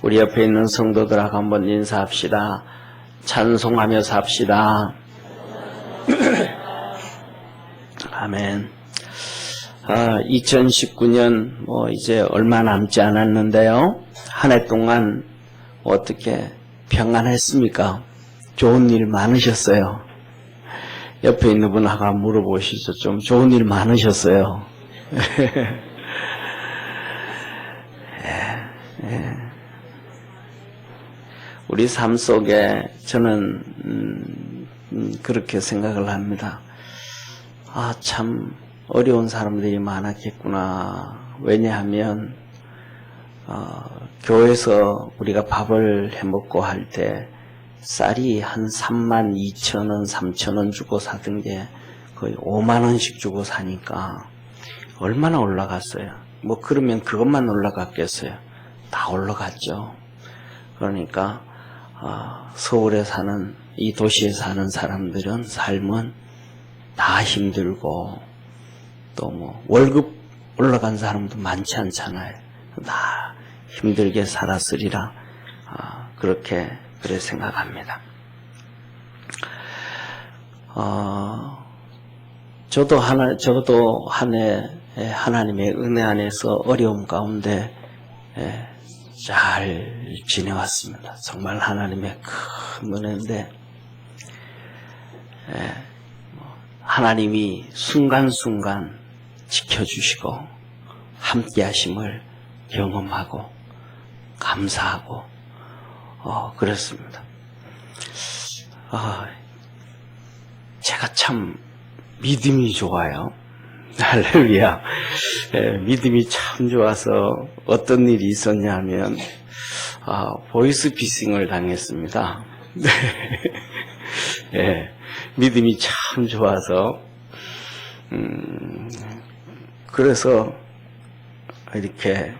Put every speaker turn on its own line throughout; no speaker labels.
우리 옆에 있는 성도들하고 한번 인사합시다. 찬송하며 삽시다. 아멘. 2019년 이제 얼마 남지 않았는데요. 한 해 동안 어떻게 평안했습니까? 좋은 일 많으셨어요? 옆에 있는 분하고 물어보시죠. 좀 좋은 일 많으셨어요? 우리 삶 속에 저는 그렇게 생각을 합니다. 참 어려운 사람들이 많았겠구나. 왜냐하면 교회에서 우리가 밥을 해먹고 할 때 쌀이 한 32,000원, 3,000원 주고 사던 게 거의 5만원씩 주고 사니까 얼마나 올라갔어요. 그러면 그것만 올라갔겠어요. 다 올라갔죠. 그러니까 서울에 사는, 이 도시에 사는 사람들은 삶은 다 힘들고 또 월급 올라간 사람도 많지 않잖아요. 다 힘들게 살았으리라 그래 생각합니다. 저도 한 해 하나님의 은혜 안에서 어려움 가운데 잘 지내왔습니다. 정말 하나님의 큰 은혜인데 하나님이 순간순간 지켜주시고 함께 하심을 경험하고 감사하고 그렇습니다. 제가 참 믿음이 좋아요. 할렐루야. 믿음이 참 좋아서 어떤 일이 있었냐 하면 보이스피싱을 당했습니다. 믿음이 참 좋아서 그래서 이렇게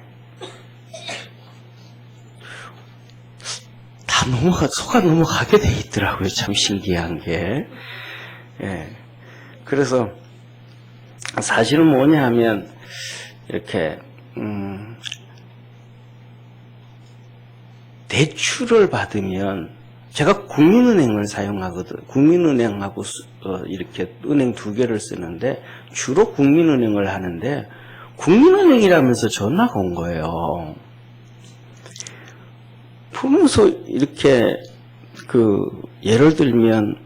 다 속아 넘어가게 돼 있더라고요. 참 신기한 게. 그래서 사실은 뭐냐 하면 이렇게 대출을 받으면 제가 국민은행을 사용하거든. 국민은행하고 이렇게 은행 두 개를 쓰는데 주로 국민은행을 하는데 국민은행이라면서 전화가 온 거예요. 그러면서 이렇게 예를 들면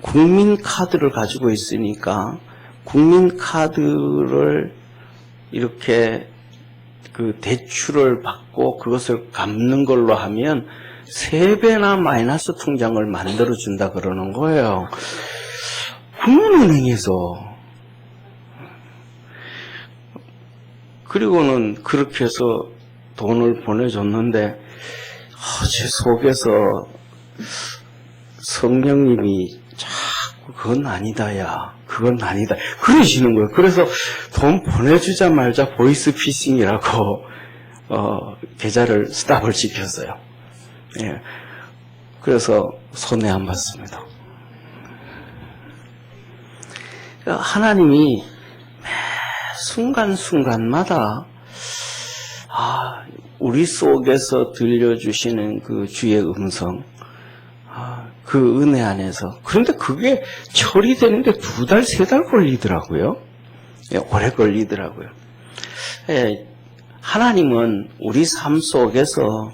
국민카드를 가지고 있으니까 국민카드를 이렇게 대출을 받고 그것을 갚는 걸로 하면 3배나 마이너스 통장을 만들어준다 그러는 거예요. 국민은행에서. 그리고는 그렇게 해서 돈을 보내줬는데, 제 속에서 성령님이 자꾸 그건 아니다, 야. 그건 아니다. 그러시는 거예요. 그래서 돈 보내주자 말자 보이스피싱이라고, 계좌를 스탑을 시켰어요. 그래서 손해 안 봤습니다. 하나님이 매 순간순간마다 우리 속에서 들려주시는 그 주의 음성, 그 은혜 안에서. 그런데 그게 처리되는데 2달, 3달 걸리더라고요. 오래 걸리더라고요. 하나님은 우리 삶 속에서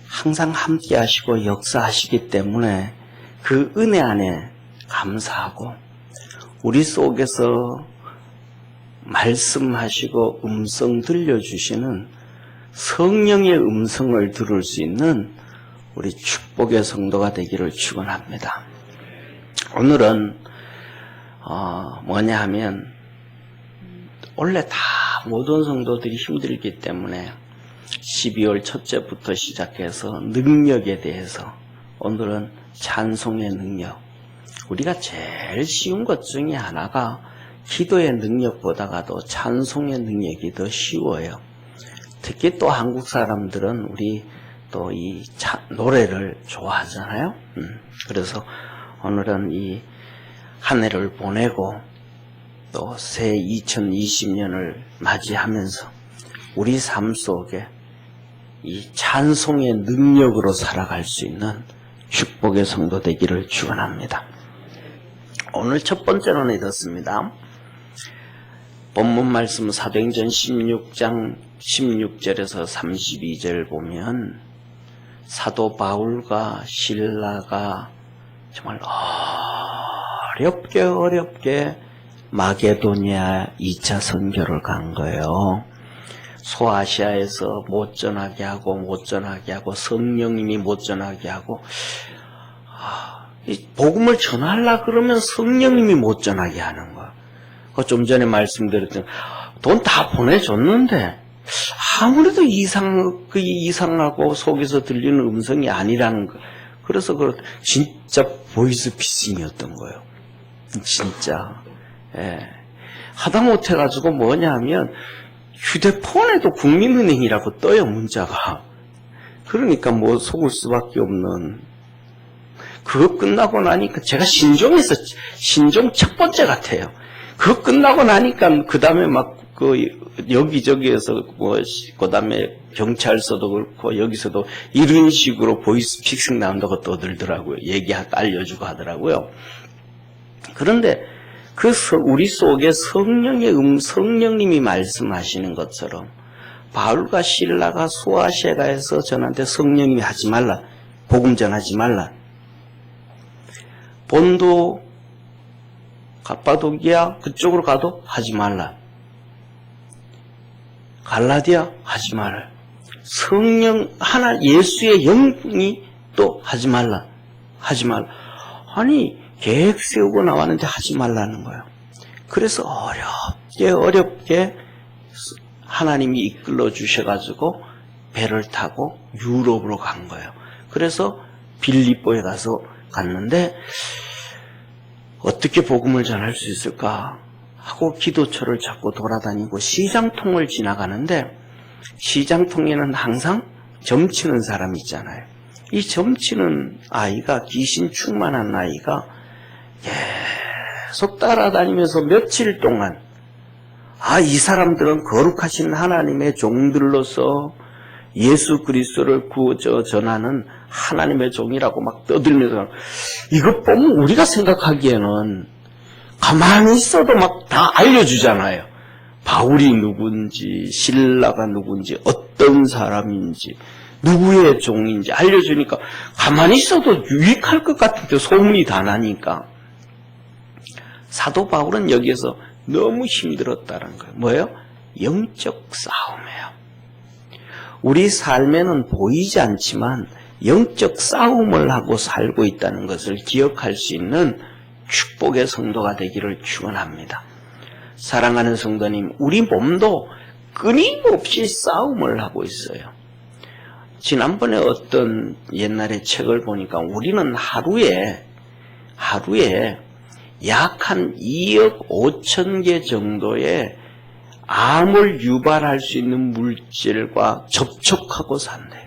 항상 함께 하시고 역사하시기 때문에 그 은혜 안에 감사하고 우리 속에서 말씀하시고 음성 들려주시는 성령의 음성을 들을 수 있는 우리 축복의 성도가 되기를 축원합니다. 오늘은 뭐냐 하면 원래 다 모든 성도들이 힘들기 때문에 12월 첫째부터 시작해서 능력에 대해서 오늘은 찬송의 능력. 우리가 제일 쉬운 것 중에 하나가 기도의 능력보다가도 찬송의 능력이 더 쉬워요. 특히 또 한국 사람들은 우리 또 이 노래를 좋아하잖아요. 그래서 오늘은 이 한 해를 보내고 또 새 2020년을 맞이하면서 우리 삶 속에 이 찬송의 능력으로 살아갈 수 있는 축복의 성도 되기를 축원합니다. 오늘 첫 번째로는 이렇습니다. 본문 말씀 사도행전 16장 16절에서 32절 보면 사도 바울과 실라가 정말 어렵게 마게도니아 2차 선교를 간 거예요. 소아시아에서 못 전하게 하고 성령님이 못 전하게 하고 이 복음을 전하려고 그러면 성령님이 못 전하게 하는 거야. 좀 전에 말씀드렸던 돈 다 보내줬는데 아무래도 이상하고 속에서 들리는 음성이 아니라는 거. 그래서 진짜 보이스피싱이었던 거예요. 진짜. 예. 하다못해 가지고 뭐냐면 휴대폰에도 국민은행이라고 떠요, 문자가. 그러니까 뭐 속을 수밖에 없는. 그거 끝나고 나니까 제가 신종 첫 번째 같아요. 그거 끝나고 나니까 그 다음에 여기저기에서 그 다음에 경찰서도 그렇고 여기서도 이런 식으로 보이스피싱 나온다고 떠들더라고요. 알려주고 하더라고요. 그런데 우리 속에 성령님이 말씀하시는 것처럼 바울과 실라가 소아시아에서 저한테 성령님이 하지 말라. 복음 전하지 말라. 본도 갑바도기야 그쪽으로 가도 하지 말라. 갈라디아 하지 말라. 성령 하나 예수의 영이 또 하지 말라. 아니 계획 세우고 나왔는데 하지 말라는 거예요. 그래서 어렵게 하나님이 이끌어 주셔가지고 배를 타고 유럽으로 간 거예요. 그래서 빌립보에 갔는데 어떻게 복음을 전할 수 있을까 하고 기도처를 찾고 돌아다니고 시장통을 지나가는데 시장통에는 항상 점치는 사람이 있잖아요. 이 점치는 아이가 귀신 충만한 아이가 계속 따라다니면서 며칠 동안 이 사람들은 거룩하신 하나님의 종들로서 예수 그리스도를 전하는 하나님의 종이라고 막 떠들면서 이것 보면 우리가 생각하기에는 가만히 있어도 막 다 알려주잖아요. 바울이 누군지 실라가 누군지 어떤 사람인지 누구의 종인지 알려주니까 가만히 있어도 유익할 것 같은데 소문이 다 나니까 사도 바울은 여기에서 너무 힘들었다는 거예요. 뭐예요? 영적 싸움이에요. 우리 삶에는 보이지 않지만 영적 싸움을 하고 살고 있다는 것을 기억할 수 있는 축복의 성도가 되기를 축원합니다. 사랑하는 성도님, 우리 몸도 끊임없이 싸움을 하고 있어요. 지난번에 어떤 옛날에 책을 보니까 우리는 하루에 약 한 2억 5천 개 정도의 암을 유발할 수 있는 물질과 접촉하고 산대요.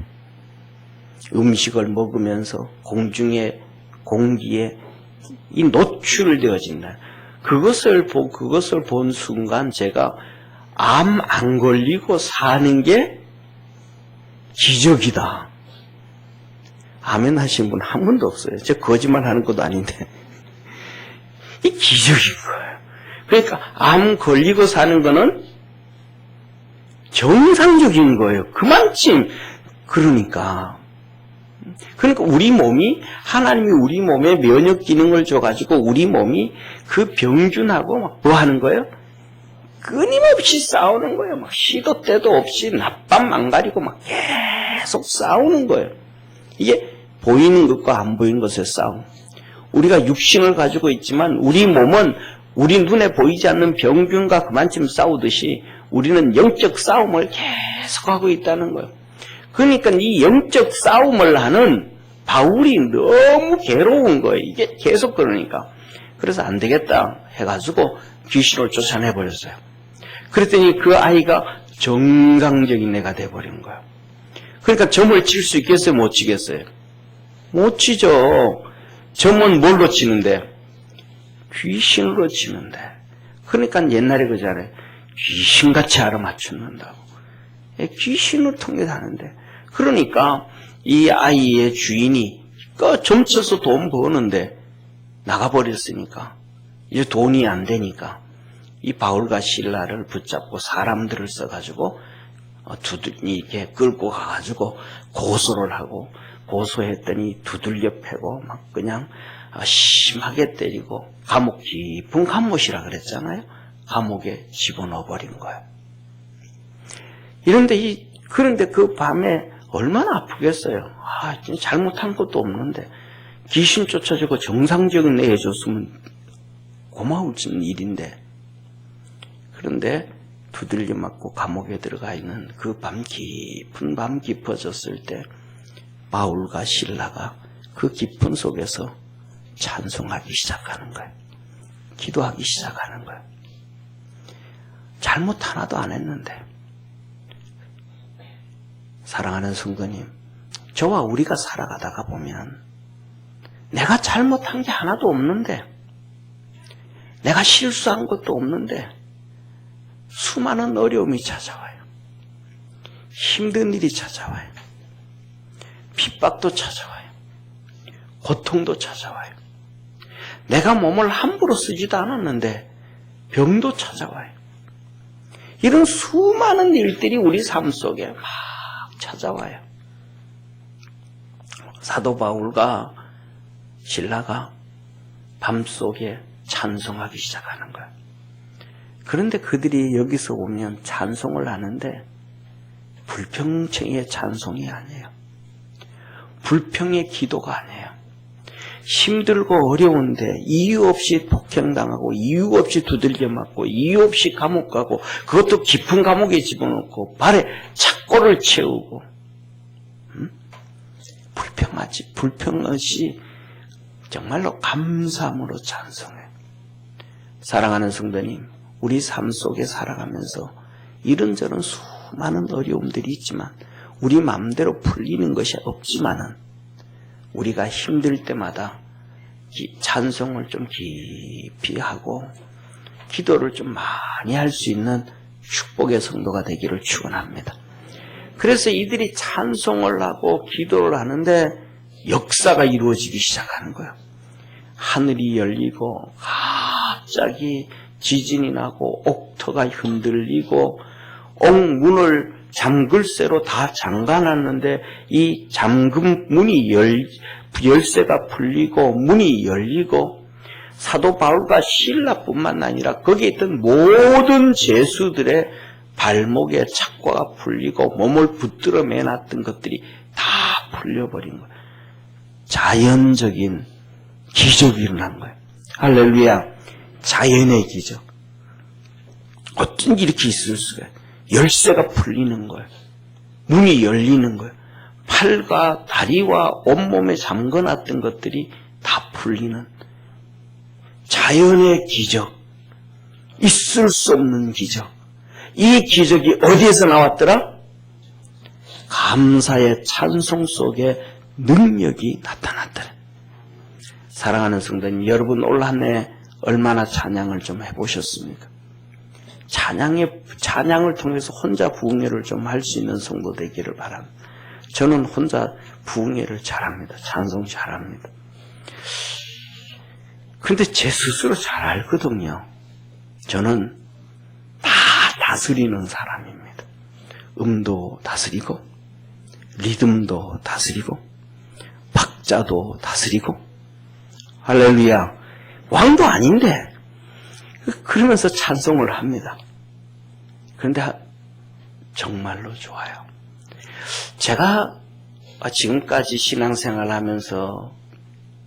음식을 먹으면서 공기에 이 노출되어진다. 그것을 본 순간 제가 암 안 걸리고 사는 게 기적이다. 아멘 하신 분 한 분도 없어요. 제가 거짓말 하는 것도 아닌데. 이 기적인 거예요. 그러니까 암 걸리고 사는 거는 정상적인 거예요. 그만큼 그러니까 우리 몸이 하나님이 우리 몸에 면역 기능을 줘가지고 우리 몸이 그 병균하고 막 뭐 하는 거예요? 끊임없이 싸우는 거예요. 막 시도 때도 없이 낮밤 안 가리고 막 계속 싸우는 거예요. 이게 보이는 것과 안 보이는 것의 싸움. 우리가 육신을 가지고 있지만 우리 몸은 우리 눈에 보이지 않는 병균과 그만큼 싸우듯이 우리는 영적 싸움을 계속하고 있다는 거예요. 그러니까 이 영적 싸움을 하는 바울이 너무 괴로운 거예요. 이게 계속 그러니까. 그래서 안 되겠다 해가지고 귀신을 쫓아내버렸어요. 그랬더니 그 아이가 정상적인 애가 돼버린 거예요. 그러니까 점을 칠 수 있겠어요? 못 치겠어요? 못 치죠. 점은 뭘로 치는데? 귀신으로 치는데. 그러니까 옛날에 그러잖아요. 귀신같이 알아맞춘다고. 귀신을 통해 하는데. 그러니까 이 아이의 주인이 점쳐서 돈 버는데 나가버렸으니까 이제 돈이 안 되니까 이 바울과 실라를 붙잡고 사람들을 써가지고 이렇게 끌고 가가지고 고소를 하고, 고소했더니 두들겨 패고 막 그냥 심하게 때리고 깊은 감못이라 그랬잖아요. 감옥에 집어넣어 버린 거예요. 그런데 그 밤에 얼마나 아프겠어요. 잘못한 것도 없는데 귀신 쫓아주고 정상적인 애 해줬으면 고마울 일인데, 그런데 두들겨 맞고 감옥에 들어가 있는 그 깊은 밤 깊어졌을 때 바울과 실라가 그 깊은 속에서 찬송하기 시작하는 거예요. 기도하기 시작하는 거예요. 잘못 하나도 안 했는데. 사랑하는 성도님, 저와 우리가 살아가다가 보면 내가 잘못한 게 하나도 없는데, 내가 실수한 것도 없는데 수많은 어려움이 찾아와요. 힘든 일이 찾아와요. 핍박도 찾아와요. 고통도 찾아와요. 내가 몸을 함부로 쓰지도 않았는데 병도 찾아와요. 이런 수많은 일들이 우리 삶 속에 막 찾아와요. 사도 바울과 실라가 밤속에 찬송하기 시작하는 거예요. 그런데 그들이 여기서 오면 찬송을 하는데 불평의 찬송이 아니에요. 불평의 기도가 아니에요. 힘들고 어려운데 이유 없이 폭행당하고 이유 없이 두들겨 맞고 이유 없이 감옥 가고, 그것도 깊은 감옥에 집어넣고 발에 착고를 채우고, 불평하지. 불평 없이 정말로 감사함으로 찬송해요. 사랑하는 성도님, 우리 삶 속에 살아가면서 이런저런 수많은 어려움들이 있지만 우리 마음대로 풀리는 것이 없지만은 우리가 힘들 때마다 찬송을 좀 깊이 하고 기도를 좀 많이 할 수 있는 축복의 성도가 되기를 축원합니다. 그래서 이들이 찬송을 하고 기도를 하는데 역사가 이루어지기 시작하는 거예요. 하늘이 열리고 갑자기 지진이 나고 옥터가 흔들리고 옥문을 잠글쇠로 다 잠가놨는데 이 잠금 문이 열쇠가 풀리고 문이 열리고, 사도 바울과 실라뿐만 아니라 거기에 있던 모든 죄수들의 발목에 착과가 풀리고 몸을 붙들어 매놨던 것들이 다 풀려버린 거예요. 자연적인 기적이 일어난 거예요. 할렐루야. 자연의 기적. 어쩐 이렇게 있을 수가 있어요. 열쇠가 풀리는 거예요. 문이 열리는 거예요. 팔과 다리와 온몸에 잠궈놨던 것들이 다 풀리는 자연의 기적. 있을 수 없는 기적. 이 기적이 어디에서 나왔더라? 감사의 찬송 속에 능력이 나타났더라. 사랑하는 성도님, 여러분 올 한 해 얼마나 찬양을 좀 해보셨습니까? 찬양을 통해서 혼자 부흥회를 좀 할 수 있는 성도 되기를 바랍니다. 저는 혼자 부흥회를 잘합니다. 찬송 잘합니다. 그런데 제 스스로 잘 알거든요. 저는 다 다스리는 사람입니다. 음도 다스리고, 리듬도 다스리고, 박자도 다스리고, 할렐루야. 왕도 아닌데 그러면서 찬송을 합니다. 그런데 정말로 좋아요. 제가 지금까지 신앙생활 하면서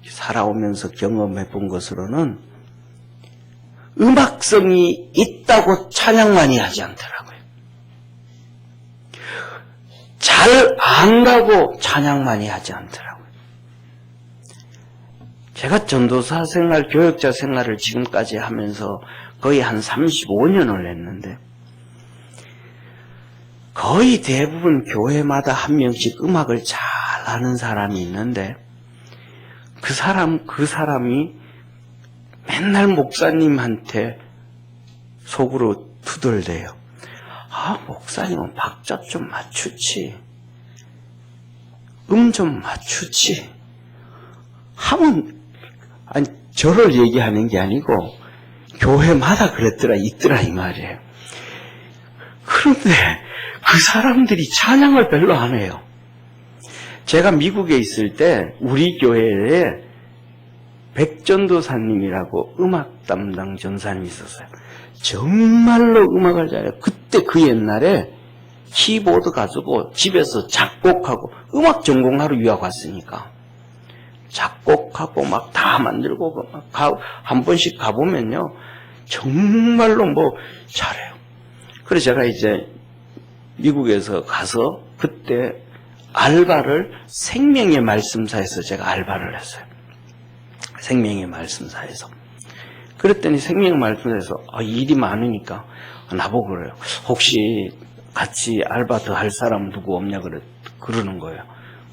살아오면서 경험해 본 것으로는 음악성이 있다고 찬양 많이 하지 않더라고요. 잘 안다고 찬양 많이 하지 않더라고요. 제가 전도사 생활, 교역자 생활을 지금까지 하면서 거의 한 35년을 했는데 거의 대부분 교회마다 한 명씩 음악을 잘 아는 사람이 있는데 그 사람이 맨날 목사님한테 속으로 투덜대요. 목사님은 박자 좀 맞추지. 음 좀 맞추지 하면, 아니, 저를 얘기하는 게 아니고 교회마다 그랬더라 있더라 이 말이에요. 그런데 그 사람들이 찬양을 별로 안 해요. 제가 미국에 있을 때 우리 교회에 백전도사님이라고 음악 담당 전사님이 있었어요. 정말로 음악을 잘해요. 그때 그 옛날에 키보드 가지고 집에서 작곡하고 음악 전공하러 유학 왔으니까 작곡하고 막 다 만들고 막 한 번씩 가보면요 정말로 뭐 잘해요. 그래서 제가 이제 미국에서 가서 그때 알바를 생명의 말씀사에서 제가 알바를 했어요. 생명의 말씀사에서. 그랬더니 생명의 말씀사에서 일이 많으니까 나보고 그래요. 혹시 같이 알바 더 할 사람 누구 없냐 그러는 거예요.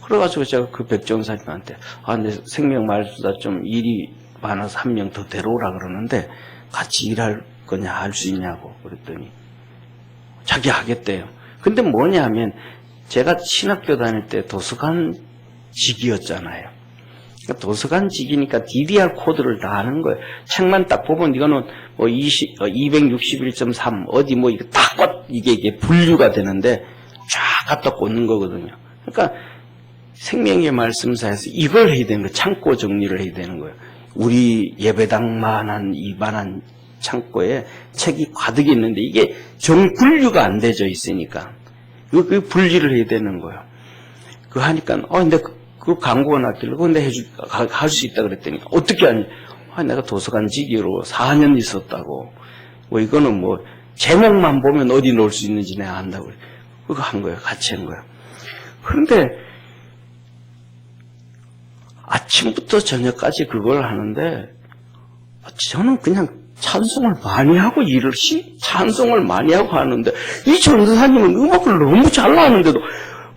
그래가지고 제가 그 백전사님한테 근데 생명 말씀사 좀 일이 많아서 한 명 더 데려오라 그러는데 같이 일할 거냐 할 수 있냐고 그랬더니 자기 하겠대요. 근데 뭐냐면 제가 신학교 다닐 때 도서관직이었잖아요. 그러니까 도서관직이니까 DDR 코드를 다 아는 거예요. 책만 딱 보면 이거는 뭐 261.3 어디 뭐 이거 딱 이게 분류가 되는데 쫙 갖다 꽂는 거거든요. 그러니까 생명의 말씀사에서 이걸 해야 되는 거예요. 창고 정리를 해야 되는 거예요. 우리 예배당만한 이만한 창고에 책이 가득 있는데 이게 분류가 안 되져 있으니까 그 분리를 해야 되는 거예요. 그거 하니까 근데 그 광고가 났길래 근데 할 수 있다 그랬더니 어떻게 하니? 내가 도서관 직위로 4년 있었다고. 뭐 이거는 뭐 제목만 보면 어디 놓을 수 있는지 내가 안다고. 그거 한 거예요. 같이 한 거예요. 그런데 아침부터 저녁까지 그걸 하는데 저는 그냥 찬송을 많이 하고 찬송을 많이 하고 하는데 이 전도사님은 음악을 너무 잘 나가는데도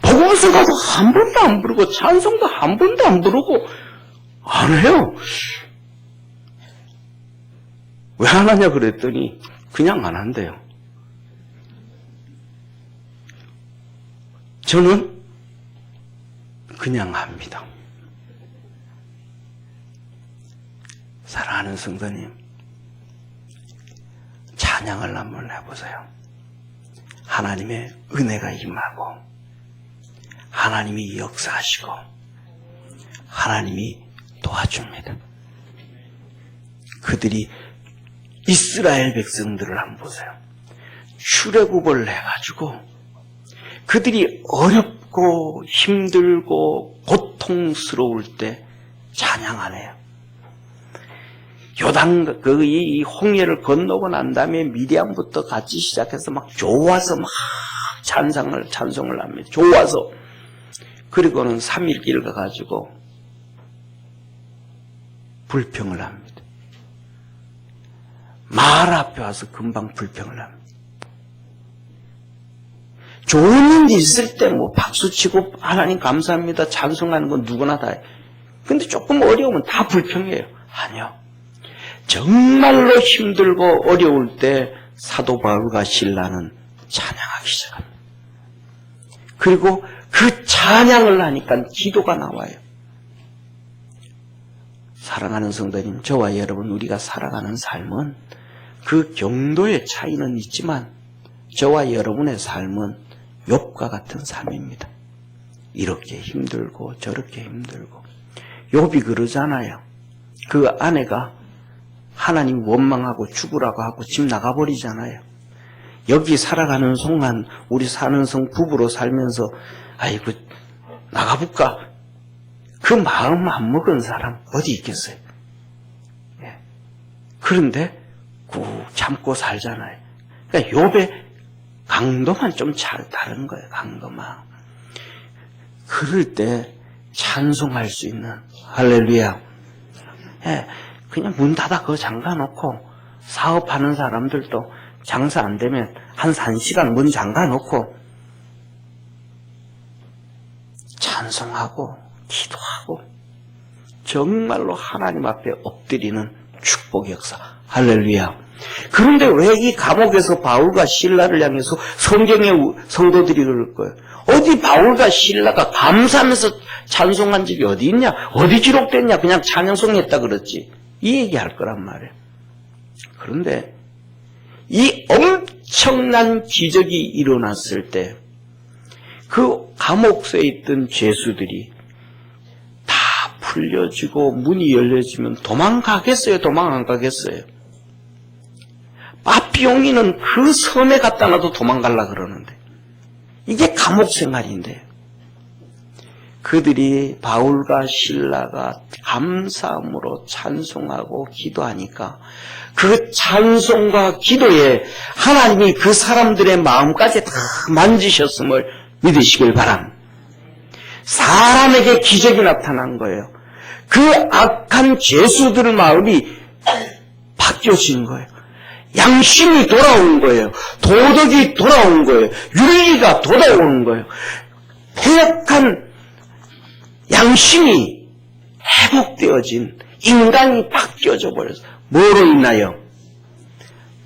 복음서 가서 한 번도 안 부르고 찬송도 한 번도 안 부르고 안 해요. 왜 안 하냐 그랬더니 그냥 안 한대요. 저는 그냥 합니다. 사랑하는 성도님, 찬양을 한번 해보세요. 하나님의 은혜가 임하고 하나님이 역사하시고 하나님이 도와줍니다. 그들이 이스라엘 백성들을 한번 보세요. 출애굽을 해가지고 그들이 어렵고 힘들고 고통스러울 때 찬양 안 해요. 요단 이 홍해를 건너고 난 다음에 미디안부터 같이 시작해서 막 좋아서 막 찬송을 합니다. 좋아서. 그리고는 3일 길 가가지고 불평을 합니다. 말 앞에 와서 금방 불평을 합니다. 좋은 일 있을 때 뭐 박수치고 하나님 감사합니다 찬송하는 건 누구나 다 해요. 근데 조금 어려우면 다 불평해요. 아니요. 정말로 힘들고 어려울 때 사도 바울과 실라는 찬양하기 시작합니다. 그리고 그 찬양을 하니까 기도가 나와요. 사랑하는 성도님, 저와 여러분 우리가 살아가는 삶은 그 경도의 차이는 있지만 저와 여러분의 삶은 욥과 같은 삶입니다. 이렇게 힘들고 저렇게 힘들고. 욥이 그러잖아요. 그 아내가 하나님 원망하고 죽으라고 하고 집 나가버리잖아요. 여기 살아가는 순간 우리 사는 성 부부로 살면서 아이고 나가볼까? 그 마음 안 먹은 사람 어디 있겠어요? 예. 그런데 꾹 참고 살잖아요. 그러니까 욥의 강도만 좀 다른 거예요. 강도만. 그럴 때 찬송할 수 있는 할렐루야. 예. 그냥 문 닫아 그거 잠가놓고 사업하는 사람들도 장사 안 되면 한 1시간 문 잠가놓고 찬송하고 기도하고 정말로 하나님 앞에 엎드리는 축복 역사. 할렐루야. 그런데 왜 이 감옥에서 바울과 실라를 향해서 성경의 성도들이 그럴 거예요? 어디 바울과 실라가 감사하면서 찬송한 적이 어디 있냐? 어디 기록됐냐? 그냥 찬양송 했다 그랬지. 이 얘기할 거란 말이에요. 그런데 이 엄청난 기적이 일어났을 때 그 감옥소에 있던 죄수들이 다 풀려지고 문이 열려지면 도망가겠어요? 도망 안 가겠어요? 바비용이는 그 섬에 갖다 놔도 도망가려고 그러는데 이게 감옥 생활인데 그들이 바울과 실라가 감사함으로 찬송하고 기도하니까 그 찬송과 기도에 하나님이 그 사람들의 마음까지 다 만지셨음을 믿으시길 바랍니다. 사람에게 기적이 나타난 거예요. 그 악한 죄수들 마음이 바뀌어진 거예요. 양심이 돌아온 거예요. 도덕이 돌아온 거예요. 윤리가 돌아오는 거예요. 패역한 양심이 회복되어진 인간이 바뀌어져 버렸어요. 뭐로 인하여?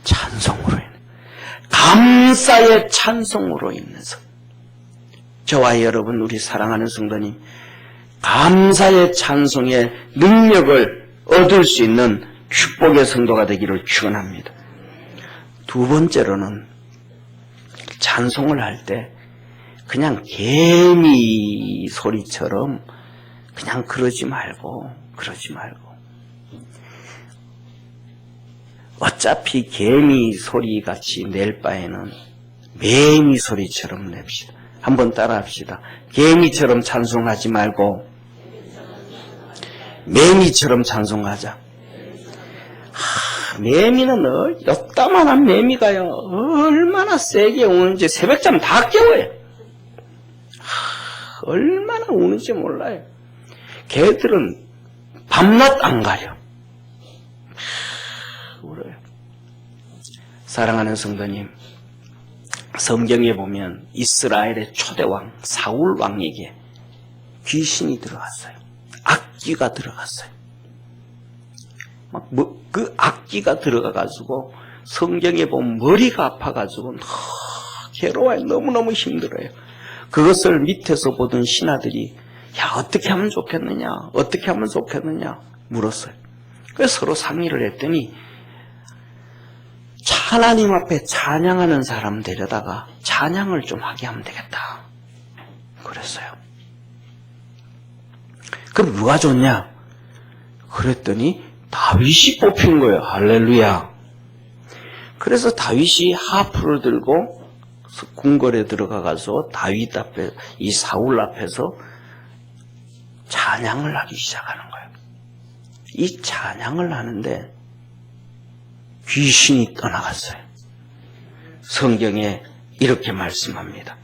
찬송으로 인해. 감사의 찬송으로 인해서. 저와 여러분, 우리 사랑하는 성도님, 감사의 찬송의 능력을 얻을 수 있는 축복의 성도가 되기를 축원합니다. 두 번째로는 찬송을 할 때 그냥 개미 소리처럼 그냥 그러지 말고 어차피 개미 소리같이 낼 바에는 매미 소리처럼 냅시다. 한번 따라 합시다. 개미처럼 찬송하지 말고 매미처럼 찬송하자. 매미는 요따만한 매미가요 얼마나 세게 우는지 새벽잠 다 깨워요. 얼마나 우는지 몰라요. 개들은 밤낮 안 가려. 울어요. 사랑하는 성도님, 성경에 보면 이스라엘의 초대왕 사울 왕에게 귀신이 들어갔어요. 악귀가 들어갔어요. 그 악귀가 들어가가지고 성경에 보면 머리가 아파가지고 괴로워요. 너무너무 힘들어요. 그것을 밑에서 보던 신하들이 야 어떻게 하면 좋겠느냐 어떻게 하면 좋겠느냐 물었어요. 그래서 서로 상의를 했더니 하나님 앞에 찬양하는 사람 데려다가 찬양을 좀 하게 하면 되겠다 그랬어요. 그럼 누가 좋냐? 그랬더니 다윗이 뽑힌 거예요. 할렐루야. 그래서 다윗이 하프를 들고 궁궐에 들어가서 다윗 앞에, 이 사울 앞에서 찬양을 하기 시작하는 거예요. 이 찬양을 하는데 귀신이 떠나갔어요. 성경에 이렇게 말씀합니다.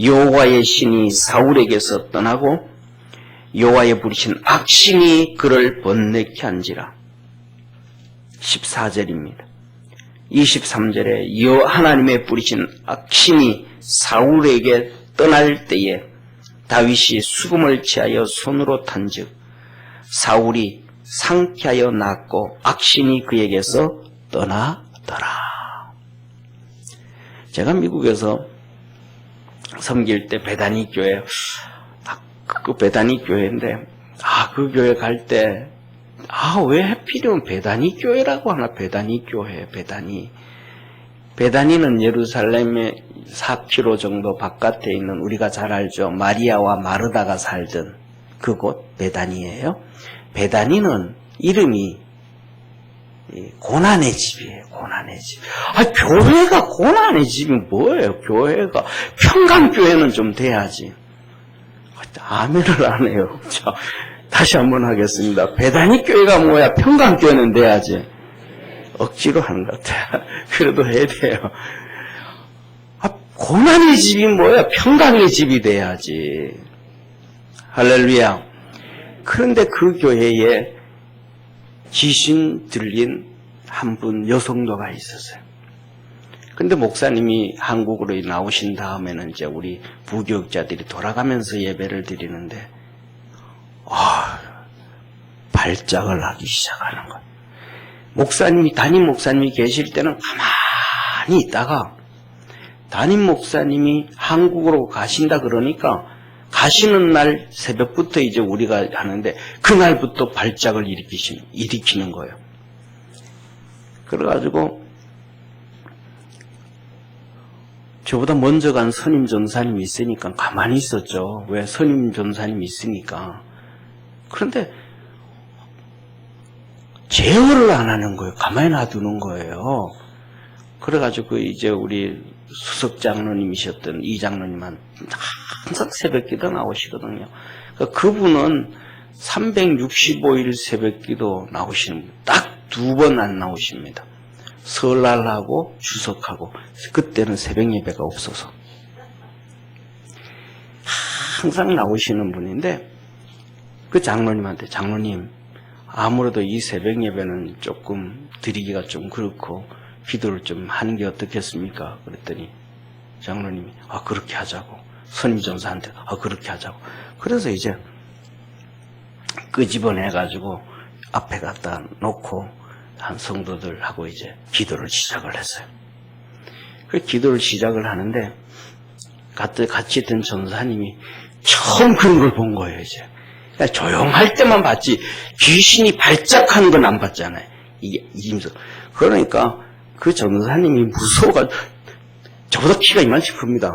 여호와의 신이 사울에게서 떠나고 여호와의 부르신 악신이 그를 번뇌케 한지라. 14절입니다. 23절에 하나님의 부르신 악신이 사울에게 떠날 때에 다윗이 수금을 취하여 손으로 탄즉 사울이 상쾌하여 낫고 악신이 그에게서 떠나더라. 제가 미국에서 섬길 때 베다니 교회, 그 베다니 교회인데, 그 교회 갈 때, 왜 하필이면 베다니 교회라고 하나, 베다니 교회, 베다니. 베다니는 예루살렘의 4km 정도 바깥에 있는 우리가 잘 알죠. 마리아와 마르다가 살던 그곳 베다니예요. 베다니는 이름이 고난의 집이에요. 고난의 집. 교회가 고난의 집이 뭐예요? 교회가 평강교회는 좀 돼야지. 아멘을 안 해요. 자, 다시 한번 하겠습니다. 베다니 교회가 뭐야? 평강교회는 돼야지. 억지로 하는 것 같아요. 그래도 해야 돼요. 고난의 집이 뭐야? 평강의 집이 돼야지. 할렐루야. 그런데 그 교회에 귀신 들린 한 분 여성도가 있었어요. 근데 목사님이 한국으로 나오신 다음에는 이제 우리 부교육자들이 돌아가면서 예배를 드리는데, 발작을 하기 시작하는 거예요. 담임 목사님이 계실 때는 가만히 있다가, 담임 목사님이 한국으로 가신다 그러니까 가시는 날 새벽부터 이제 우리가 하는데 그날부터 발작을 일으키는 거예요. 그래가지고 저보다 먼저 간 선임 전사님이 있으니까 가만히 있었죠. 왜? 선임 전사님이 있으니까. 그런데 제어를 안 하는 거예요. 가만히 놔두는 거예요. 그래가지고 이제 우리 수석 장로님이셨던 이 장로님은 항상 새벽기도 나오시거든요. 그러니까 그분은 365일 새벽기도 나오시는 분. 딱 2번 안 나오십니다. 설날하고 추석하고 그때는 새벽 예배가 없어서 항상 나오시는 분인데 그 장로님한테 장로님 아무래도 이 새벽 예배는 조금 드리기가 좀 그렇고 기도를 좀 하는 게 어떻겠습니까? 그랬더니 장로님이 그렇게 하자고 선임 전사한테 그렇게 하자고 그래서 이제 끄집어내가지고 앞에 갖다 놓고 한 성도들하고 이제 기도를 시작을 했어요. 그 기도를 시작을 하는데 같이 있던 전사님이 처음 그런 걸 본 거예요. 이제 그러니까 조용할 때만 봤지 귀신이 발작하는 건 안 봤잖아요. 이게 임서 그러니까 그 전사님이 무서워가지고 저보다 키가 이만큼 큽니다.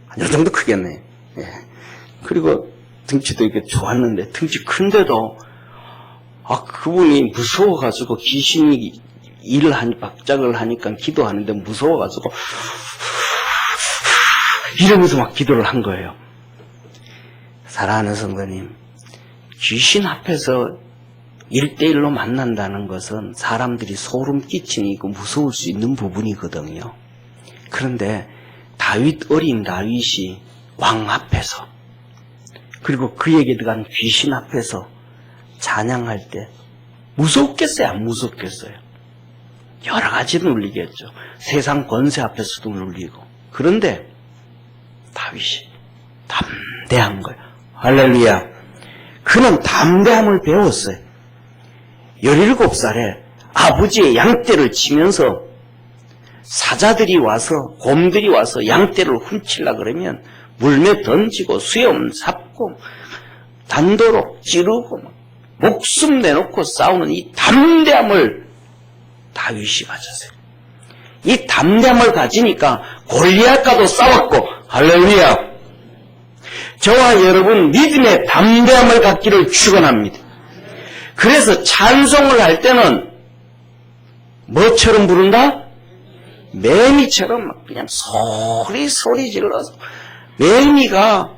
한 요 정도 크겠네. 예. 그리고 등치도 이렇게 좋았는데 등치 큰데도 그분이 무서워가지고 귀신이 발작을 하니까 기도하는데 무서워가지고 이러면서 막 기도를 한 거예요. 사랑하는 성도님, 귀신 앞에서 1대1로 만난다는 것은 사람들이 소름 끼치고 무서울 수 있는 부분이거든요. 그런데 어린 다윗이 왕 앞에서 그리고 그에게 들어간 귀신 앞에서 찬양할 때 무섭겠어요? 안 무섭겠어요? 여러 가지 눌리겠죠. 세상 권세 앞에서도 눌리고. 그런데 다윗이 담대한 거예요. 할렐루야. 그는 담대함을 배웠어요. 17살에 아버지의 양떼를 치면서 사자들이 와서 곰들이 와서 양떼를 훔치려고 그러면 물매 던지고 수염 잡고 단도로 찌르고 목숨 내놓고 싸우는 이 담대함을 다윗이 가졌어요. 이 담대함을 가지니까 골리앗과도 싸웠고 할렐루야. 저와 여러분 믿음의 담대함을 갖기를 축원합니다. 그래서 찬송을 할 때는 뭐처럼 부른다? 매미처럼 막 그냥 소리 질러서 매미가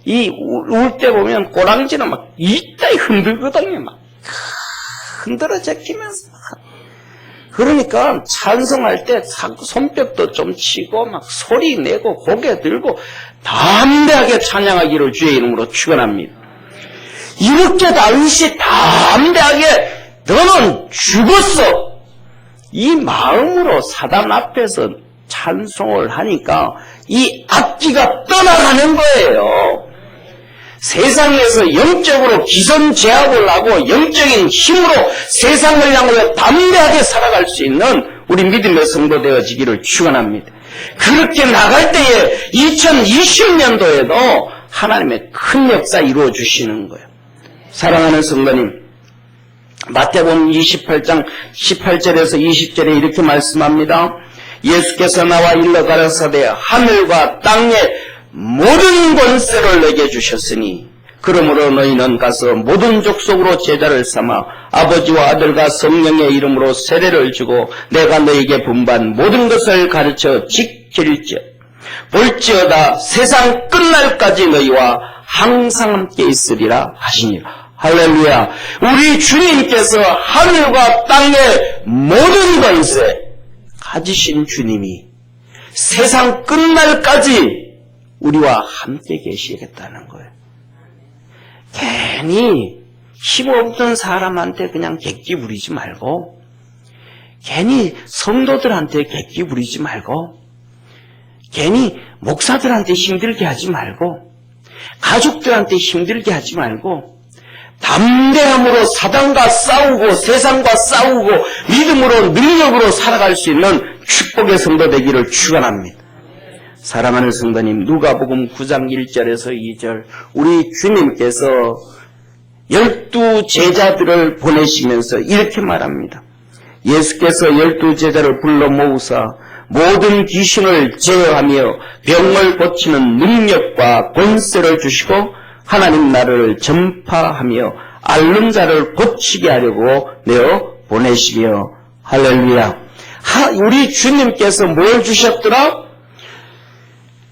울 때 보면 꼬랑지는 막 이따위 흔들거든요. 막 흔들어 제끼면서 그러니까 찬송할 때 손뼉도 좀 치고 막 소리 내고 고개 들고 담대하게 찬양하기를 주의 이름으로 축원합니다. 이렇게 다윗이 담대하게 너는 죽었어 이 마음으로 사단 앞에서 찬송을 하니까 이 악기가 떠나가는 거예요. 세상에서 영적으로 기선제압을 하고 영적인 힘으로 세상을 향하여 담대하게 살아갈 수 있는 우리 믿음의 성도 되어지기를 축원합니다. 그렇게 나갈 때에 2020년도에도 하나님의 큰 역사 이루어 주시는 거예요. 사랑하는 성도님, 마태복음 28장 18절에서 20절에 이렇게 말씀합니다. 예수께서 나와 일러 가라사대 하늘과 땅의 모든 권세를 내게 주셨으니 그러므로 너희는 가서 모든 족속으로 제자를 삼아 아버지와 아들과 성령의 이름으로 세례를 주고 내가 너희에게 분반 모든 것을 가르쳐 지킬지어다. 볼지어다 세상 끝날까지 너희와 항상 함께 있으리라 하시니라. 할렐루야. 우리 주님께서 하늘과 땅의 모든 권세 가지신 주님이 세상 끝날까지 우리와 함께 계시겠다는 거예요. 괜히 힘없던 사람한테 그냥 객기 부리지 말고 괜히 성도들한테 객기 부리지 말고 괜히 목사들한테 힘들게 하지 말고 가족들한테 힘들게 하지 말고 담대함으로 사단과 싸우고 세상과 싸우고 믿음으로 능력으로 살아갈 수 있는 축복의 성도 되기를 축원합니다. 사랑하는 성도님, 누가복음 9장 1절에서 2절 우리 주님께서 12 제자들을 보내시면서 이렇게 말합니다. 예수께서 12 제자를 불러 모으사 모든 귀신을 제어하며 병을 고치는 능력과 권세를 주시고 하나님 나라를 전파하며 앓는 자를 고치게 하려고 내어 보내시며 할렐루야. 우리 주님께서 뭘 주셨더라?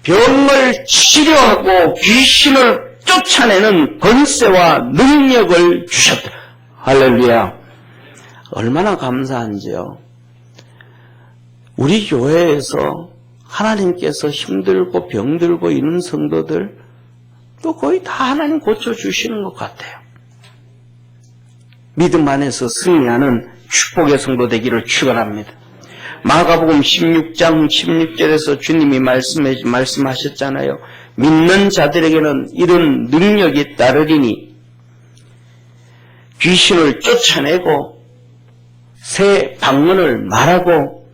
병을 치료하고 귀신을 쫓아내는 권세와 능력을 주셨더라. 할렐루야. 얼마나 감사한지요. 우리 교회에서 하나님께서 힘들고 병들고 있는 성도들 또 거의 다 하나님 고쳐주시는 것 같아요. 믿음 안에서 승리하는 축복의 성도 되기를 축원합니다. 마가복음 16장 16절에서 주님이 말씀하셨잖아요. 믿는 자들에게는 이런 능력이 따르리니 귀신을 쫓아내고 새 방언을 말하고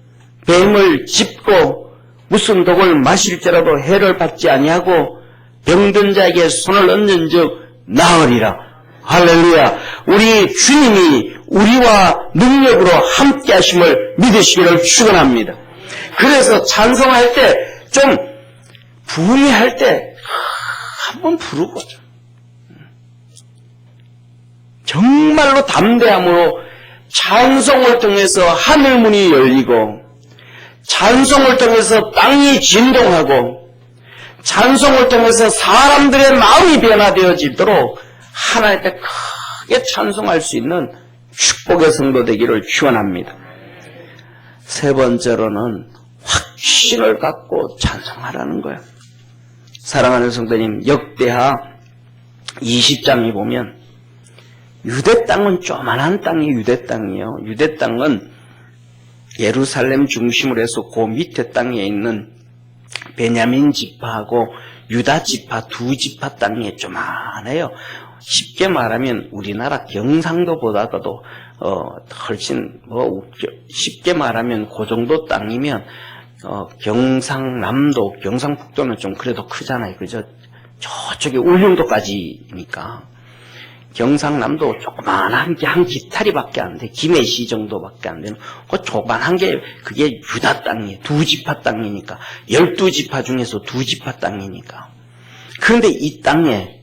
뱀을 짚고 무슨 독을 마실지라도 해를 받지 아니하고 병든 자에게 손을 얹은 즉 나으리라. 할렐루야. 우리 주님이 우리와 능력으로 함께 하심을 믿으시기를 축원합니다. 그래서 찬송할 때 좀 부흥할 때 한번 부르고 정말로 담대함으로 찬송을 통해서 하늘문이 열리고 찬송을 통해서 땅이 진동하고 찬송을 통해서 사람들의 마음이 변화되어지도록 하나님 앞에 크게 찬송할 수 있는 축복의 성도 되기를 축원합니다. 세 번째로는 확신을 갖고 찬송하라는 거예요. 사랑하는 성도님, 역대하 20장에 보면 유대 땅은 조만한 땅이 유대 땅이에요. 유대 땅은 예루살렘 중심으로 해서 그 밑에 땅에 있는 베냐민 지파하고 유다 지파 두 지파 땅이 조만해요. 쉽게 말하면 우리나라 경상도보다도 훨씬 쉽게 말하면 그 정도 땅이면 경상남도, 경상북도는 좀 그래도 크잖아요. 그죠? 저쪽에 울릉도까지니까. 경상남도 조그만한 게 한 기타리밖에 안 돼. 김해시 정도밖에 안 되는. 그 조그만한 게 그게 유다 땅이에요. 두 지파 땅이니까. 12지파 중에서 두 지파 땅이니까. 그런데 이 땅에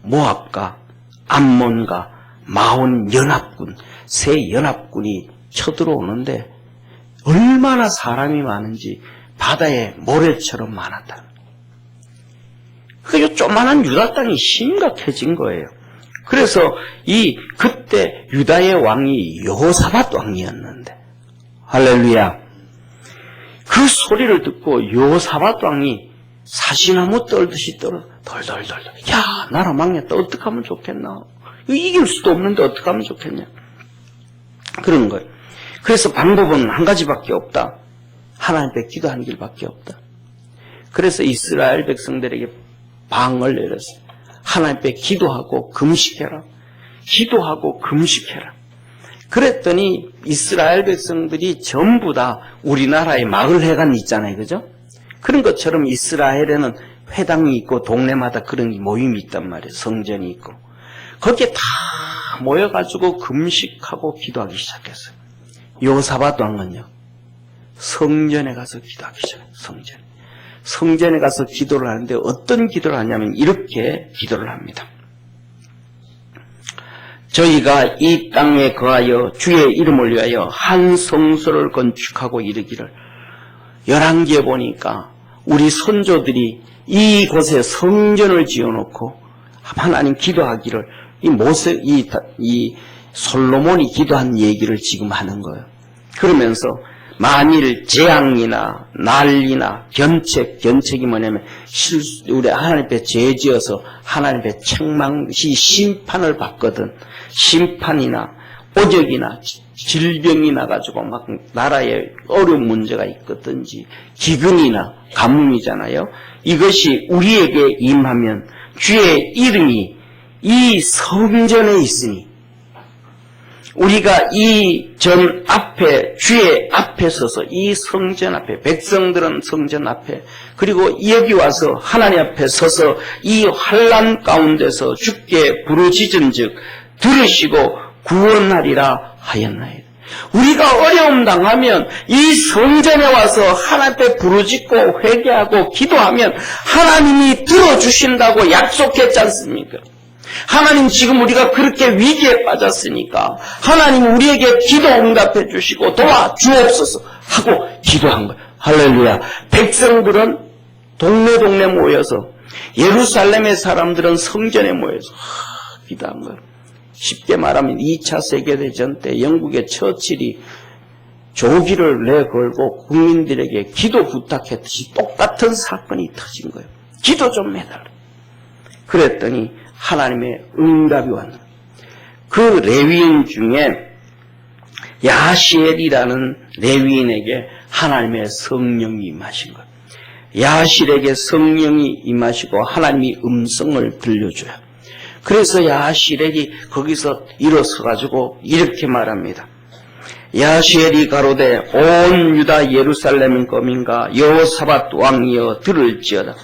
모압과 암몬과 마온 연합군, 세 연합군이 쳐들어오는데 얼마나 사람이 많은지 바다에 모래처럼 많았다. 그 조그만한 유다 땅이 심각해진 거예요. 그래서 그때 유다의 왕이 여호사밧 왕이었는데, 할렐루야. 그 소리를 듣고 여호사밧 왕이 사시나무 떨듯이 덜덜덜. 야, 나라 망했다. 어떡하면 좋겠나? 이길 수도 없는데 어떡하면 좋겠냐? 그런 거예요. 그래서 방법은 한 가지밖에 없다. 하나님 앞에 기도하는 길밖에 없다. 그래서 이스라엘 백성들에게 방을 내렸어요. 하나님 앞에 기도하고 금식해라. 기도하고 금식해라. 그랬더니 이스라엘 백성들이 전부 다 우리나라의 마을회관 있잖아요. 그죠? 그런 것처럼 이스라엘에는 회당이 있고 동네마다 그런 모임이 있단 말이에요. 성전이 있고. 거기에 다 모여가지고 금식하고 기도하기 시작했어요. 여호사밧 왕은요, 성전에 가서 기도하기 시작했어요. 성전에 가서 기도를 하는데 어떤 기도를 하냐면 이렇게 기도를 합니다. 저희가 이 땅에 거하여 주의 이름을 위하여 한 성소를 건축하고 이르기를. 열왕기에 보니까 우리 선조들이 이곳에 성전을 지어놓고 하나님 기도하기를 이 솔로몬이 기도한 얘기를 지금 하는 거예요. 그러면서 만일 재앙이나 난리나 견책이 뭐냐면 우리 하나님 앞에 죄 지어서 하나님 앞에 책망시 심판을 받거든. 심판이나 오적이나 질병이 나가지고 막 나라에 어려운 문제가 있거든지 기근이나 가뭄이잖아요. 이것이 우리에게 임하면 주의 이름이 이 성전에 있으니 우리가 이 전 앞에, 주의 앞에 서서, 이 성전 앞에, 백성들은 성전 앞에, 그리고 여기 와서 하나님 앞에 서서 이 환난 가운데서 주께 부르짖은 즉 들으시고 구원하리라 하였나이다. 우리가 어려움 당하면 이 성전에 와서 하나님 앞에 부르짖고 회개하고 기도하면 하나님이 들어주신다고 약속했지 않습니까? 하나님 지금 우리가 그렇게 위기에 빠졌으니까 하나님 우리에게 기도 응답해 주시고 도와주옵소서 하고 기도한 거예요. 할렐루야. 백성들은 동네 모여서, 예루살렘의 사람들은 성전에 모여서 기도한 거예요. 쉽게 말하면 2차 세계대전 때 영국의 처칠이 조기를 내걸고 국민들에게 기도 부탁했듯이 똑같은 사건이 터진 거예요. 기도 좀 해달라. 그랬더니 하나님의 응답이 왔는 그 레위인 중에 야시엘이라는 레위인에게 하나님의 성령이 임하신 거예요. 야시엘에게 성령이 임하시고 하나님이 음성을 들려줘요. 그래서 야시엘이 거기서 일어서가지고 이렇게 말합니다. 야시엘이 가로되 온 유다 예루살렘 거민과 여호사밧 왕이여 들을지어다.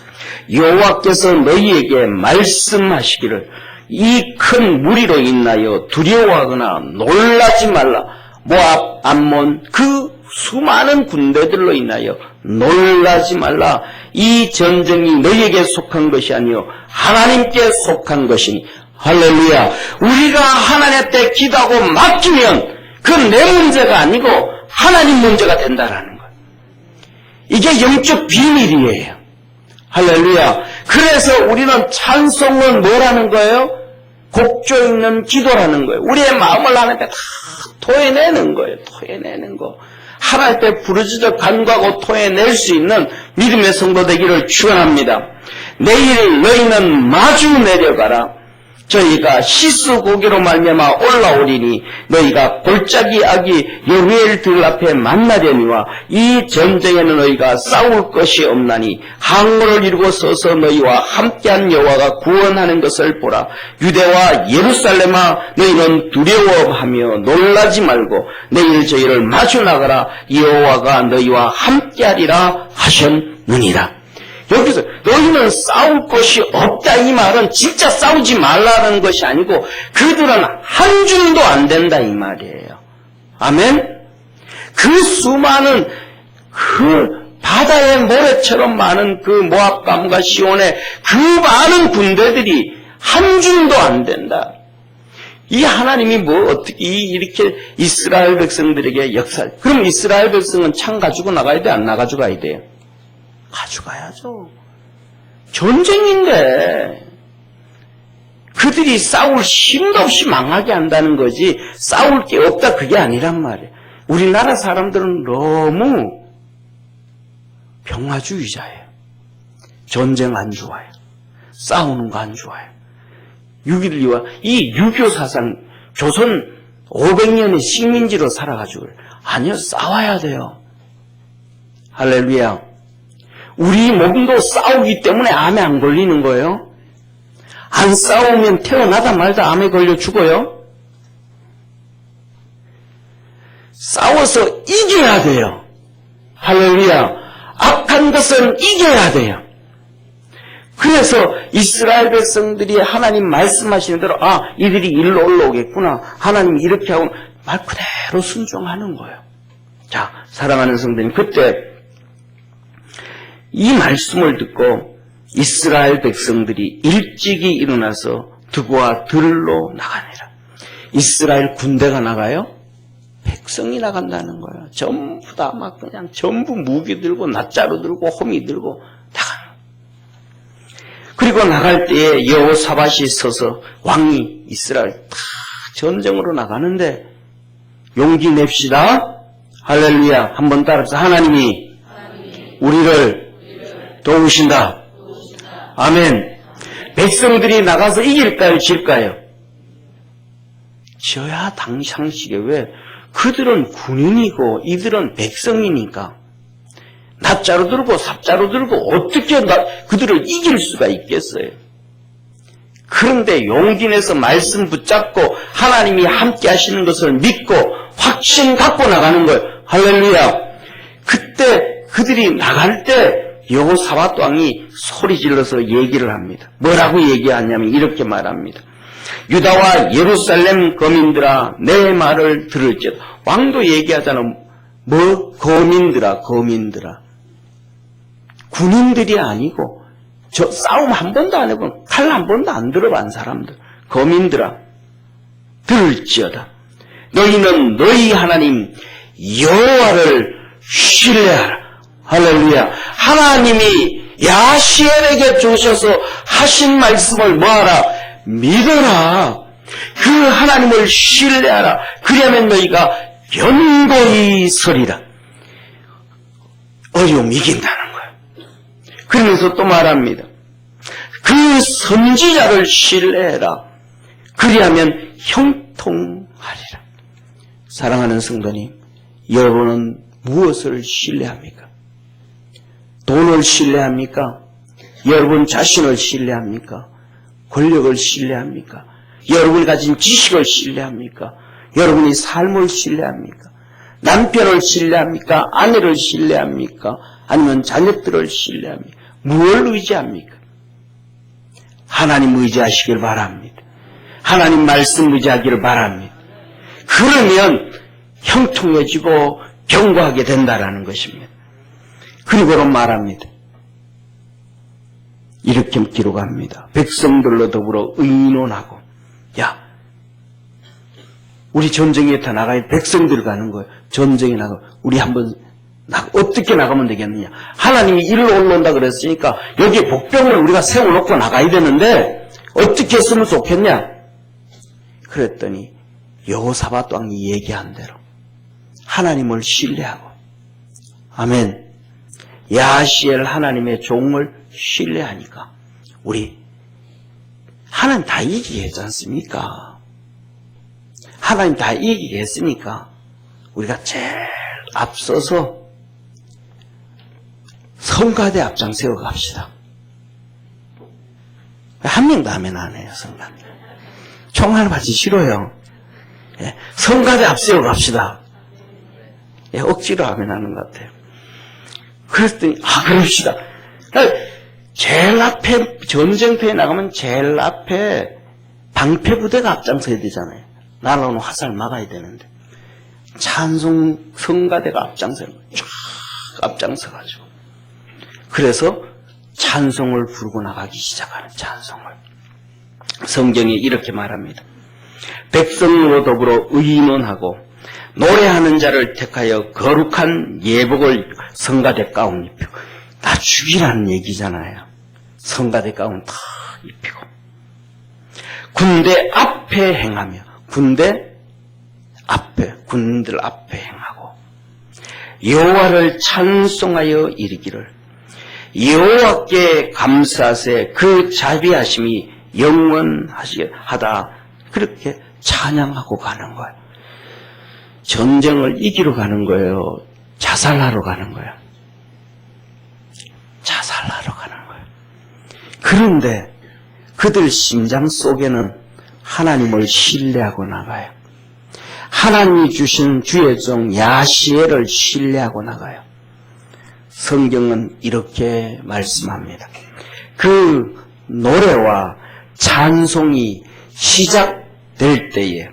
여호와께서 너희에게 말씀하시기를 이 큰 무리로 인하여 두려워하거나 놀라지 말라. 모압, 암몬 그 수많은 군대들로 인하여 놀라지 말라. 이 전쟁이 너희에게 속한 것이 아니요 하나님께 속한 것이니. 할렐루야. 우리가 하나님 앞에 기도하고 맡기면 그건 내 문제가 아니고 하나님 문제가 된다라는 거예요. 이게 영적 비밀이에요. 할렐루야. 그래서 우리는 찬송은 뭐라는 거예요? 곡조 있는 기도라는 거예요. 우리의 마음을 하나님께 다 토해내는 거예요. 토해내는 거. 하나님 앞에 부르짖어 간구하고 토해낼 수 있는 믿음의 성도 되기를 축원합니다. 내일 너희는 마주 내려가라. 저희가 시스 고기로 말미암아 올라오리니 너희가 골짜기 아기 여호엘들 앞에 만나려니와 이 전쟁에는 너희가 싸울 것이 없나니 항구를 이루고 서서 너희와 함께한 여호와가 구원하는 것을 보라. 유대와 예루살렘아 너희는 두려워하며 놀라지 말고 내일 저희를 마주 나가라. 여호와가 너희와 함께하리라 하셨느니라. 여기서 너희는 싸울 것이 없다 이 말은 진짜 싸우지 말라는 것이 아니고 그들은 한 줌도 안 된다 이 말이에요. 아멘. 그 수많은 그 바다의 모래처럼 많은 그 모압감과 시온의 그 많은 군대들이 한 줌도 안 된다. 이 하나님이 뭐 어떻게 이렇게 이스라엘 백성들에게 역사? 그럼 이스라엘 백성은 창 가지고 나가야 돼? 안 나가지고 가야 돼요? 가져가야죠. 전쟁인데 그들이 싸울 힘도 없이 망하게 한다는 거지 싸울 게 없다 그게 아니란 말이에요. 우리나라 사람들은 너무 평화주의자예요. 전쟁 안 좋아해요. 싸우는 거 안 좋아해요. 6.12와 이 유교 사상 조선 500년의 식민지로 살아가지고 아니요 싸워야 돼요. 할렐루야. 우리 몸도 싸우기 때문에 암에 안 걸리는 거예요. 안 싸우면 태어나다 말다 암에 걸려 죽어요. 싸워서 이겨야 돼요. 할렐루야. 악한 것은 이겨야 돼요. 그래서 이스라엘 백성들이 하나님 말씀하시는 대로 이들이 일로 올라오겠구나. 하나님 이렇게 하고 말 그대로 순종하는 거예요. 자, 사랑하는 성도님, 그때 이 말씀을 듣고 이스라엘 백성들이 일찍이 일어나서 드고와 들로 나가니라. 이스라엘 군대가 나가요? 백성이 나간다는 거예요. 전부 다 막 그냥 전부 무기 들고 낫자루 들고 호미 들고 나가는 거예요. 그리고 나갈 때에 여호사밧이 서서 왕이 이스라엘 다 전쟁으로 나가는데 용기 냅시다. 할렐루야. 한번 따라서 하나님이 우리를 도우신다. 아멘. 백성들이 나가서 이길까요? 질까요? 져야 당상식에 왜? 그들은 군인이고 이들은 백성이니까 낫자루 들고 삽자루 들고 어떻게 그들을 이길 수가 있겠어요? 그런데 용기 내서 말씀 붙잡고 하나님이 함께 하시는 것을 믿고 확신 갖고 나가는 거예요. 할렐루야. 그때 그들이 나갈 때 여호사밧 왕이 소리 질러서 얘기를 합니다. 뭐라고 얘기하냐면 이렇게 말합니다. 유다와 예루살렘 거민들아 내 말을 들을지어다. 왕도 얘기하잖아. 뭐 거민들아. 군인들이 아니고 저 싸움 한 번도 안 해본 칼 한 번도 안 들어본 사람들. 거민들아 들을지어다. 너희는 너희 하나님 여호와를 신뢰하라. 할렐루야. 하나님이 야시엘에게 주셔서 하신 말씀을 뭐하라? 믿어라. 그 하나님을 신뢰하라. 그러면 너희가 견고히 서리라. 어려움이 이긴다는 거예요. 그러면서 또 말합니다. 그 선지자를 신뢰해라. 그리하면 형통하리라. 사랑하는 성도님, 여러분은 무엇을 신뢰합니까? 돈을 신뢰합니까? 여러분 자신을 신뢰합니까? 권력을 신뢰합니까? 여러분이 가진 지식을 신뢰합니까? 여러분이 삶을 신뢰합니까? 남편을 신뢰합니까? 아내를 신뢰합니까? 아니면 자녀들을 신뢰합니까? 무엇을 의지합니까? 하나님 의지하시길 바랍니다. 하나님 말씀 의지하기를 바랍니다. 그러면 형통해지고 견고하게 된다라는 것입니다. 그리고는 말합니다. 이렇게 기록합니다. 백성들로 더불어 의논하고, 야, 우리 전쟁에 다 나가야 백성들 가는 거예요. 전쟁에 나가. 우리 한번 어떻게 나가면 되겠느냐? 하나님이 이를 올라온다 그랬으니까 여기 복병을 우리가 세워놓고 나가야 되는데 어떻게 했으면 좋겠냐? 그랬더니 여호사밧 왕이 얘기한 대로 하나님을 신뢰하고, 아멘. 야시엘 하나님의 종을 신뢰하니까 우리 하나님 다 이기게 했지 않습니까? 하나님 다 이기게 했으니까 우리가 제일 앞서서 성가대 앞장 세워 갑시다. 한 명도 하면 안 해요, 성가대. 총알 받기 싫어요. 예, 성가대 앞세워 갑시다. 예, 억지로 하면 하는 것 같아요. 그랬더니, 그럽시다. 제일 앞에, 전쟁터에 나가면 제일 앞에 방패부대가 앞장서야 되잖아요. 날아오는 화살 막아야 되는데. 찬송 성가대가 앞장서는 거예요. 쫙 앞장서가지고. 그래서 찬송을 부르고 나가기 시작하는 찬송을. 성경이 이렇게 말합니다. 백성으로 더불어 의논하고 노래하는 자를 택하여 거룩한 예복을 성가대 가운 입히고, 다 죽이라는 얘기잖아요. 성가대 가운 다 입히고 군대 앞에 행하며, 군대 앞에, 군인들 앞에 행하고 여호와를 찬송하여 이르기를 여호와께 감사하세 그 자비하심이 영원하다. 그렇게 찬양하고 가는 거예요. 전쟁을 이기러 가는 거예요. 자살하러 가는 거예요. 자살하러 가는 거예요. 그런데 그들 심장 속에는 하나님을 신뢰하고 나가요. 하나님이 주신 주의 종 야시엘을 신뢰하고 나가요. 성경은 이렇게 말씀합니다. 그 노래와 찬송이 시작될 때에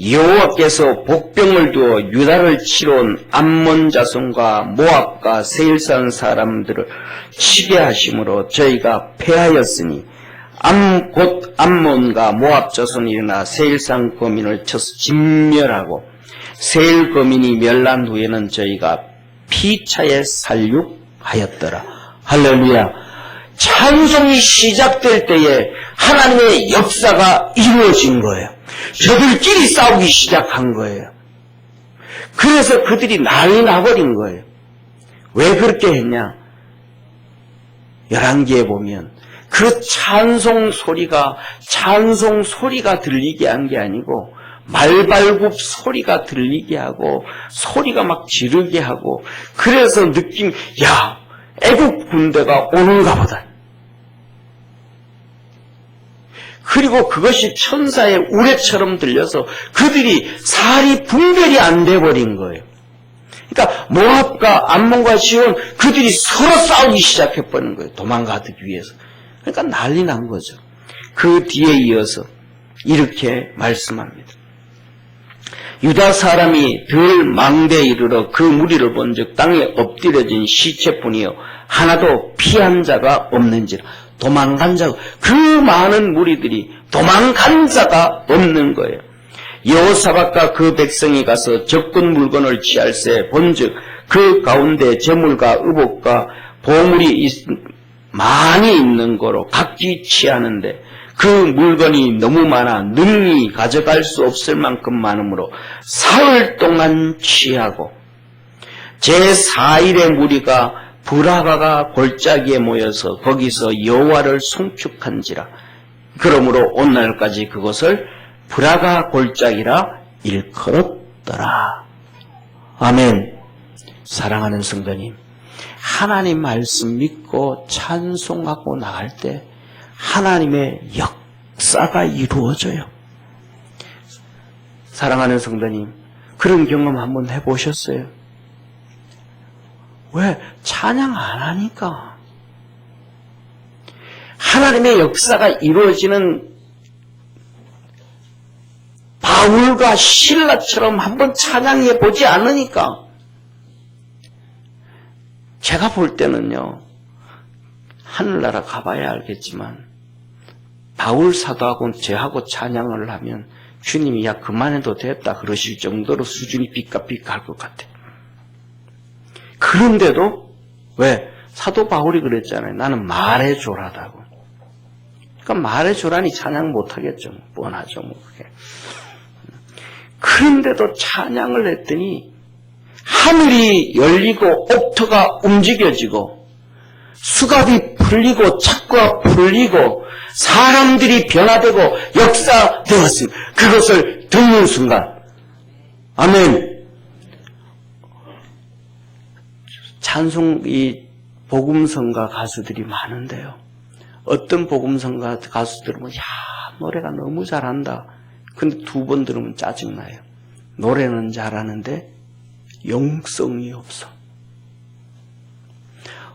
여호와께서 복병을 두어 유다를 치러 온 암몬 자손과 모압과 세일산 사람들을 치게 하심으로 저희가 패하였으니 곧 암몬과 모압 자손이 일어나 세일산 거민을 쳐서 진멸하고 세일 거민이 멸난 후에는 저희가 피차에 살육하였더라. 할렐루야. 찬송이 시작될 때에 하나님의 역사가 이루어진 거예요. 저들끼리 싸우기 시작한 거예요. 그래서 그들이 난리 나버린 거예요. 왜 그렇게 했냐? 열왕기에 보면 그 찬송 소리가 들리게 한 게 아니고 말발굽 소리가 들리게 하고 소리가 막 지르게 하고, 그래서 느낌, 야, 애국 군대가 오는가 보다. 그리고 그것이 천사의 우레처럼 들려서 그들이 살이 분별이 안 돼버린 거예요. 그러니까 모압과 암몬과 시온 그들이 서로 싸우기 시작해버린 거예요. 도망가기 위해서. 그러니까 난리 난 거죠. 그 뒤에 이어서 이렇게 말씀합니다. 유다 사람이 들 망대에 이르러 그 무리를 본즉 땅에 엎드려진 시체뿐이요 하나도 피한 자가 없는지라. 도망간 자가, 그 많은 무리들이 도망간 자가 없는 거예요. 여호사밧과 그 백성이 가서 적군 물건을 취할세 본즉 그 가운데 재물과 의복과 보물이 많이 있는 거로 각기 취하는데 그 물건이 너무 많아 능히 가져갈 수 없을 만큼 많으므로 사흘 동안 취하고 제4일의 무리가 브라가가 골짜기에 모여서 거기서 여호와를 송축한지라. 그러므로 오늘날까지 그것을 브라가 골짜기라 일컬었더라. 아멘. 사랑하는 성도님, 하나님 말씀 믿고 찬송하고 나갈 때 하나님의 역사가 이루어져요. 사랑하는 성도님, 그런 경험 한번 해보셨어요? 왜? 찬양 안 하니까. 하나님의 역사가 이루어지는 바울과 실라처럼 한번 찬양해 보지 않으니까. 제가 볼 때는요, 하늘나라 가봐야 알겠지만 바울 사도하고 저하고 찬양을 하면 주님이 야 그만해도 됐다 그러실 정도로 수준이 삐까삐까 할 것 같아요. 그런데도 왜? 사도 바울이 그랬잖아요. 나는 말해줘라다고. 그러니까 말해줘라니 찬양 못하겠죠. 뻔하죠. 뭐 그게. 그런데도 찬양을 했더니 하늘이 열리고 옥토가 움직여지고 수갑이 풀리고 착고가 풀리고 사람들이 변화되고 역사되었습니다. 그것을 듣는 순간 아멘. 찬송 이 복음성가 가수들이 많은데요. 어떤 복음성가 가수들은 야 노래가 너무 잘한다. 근데 두 번 들으면 짜증나요. 노래는 잘하는데 영성이 없어.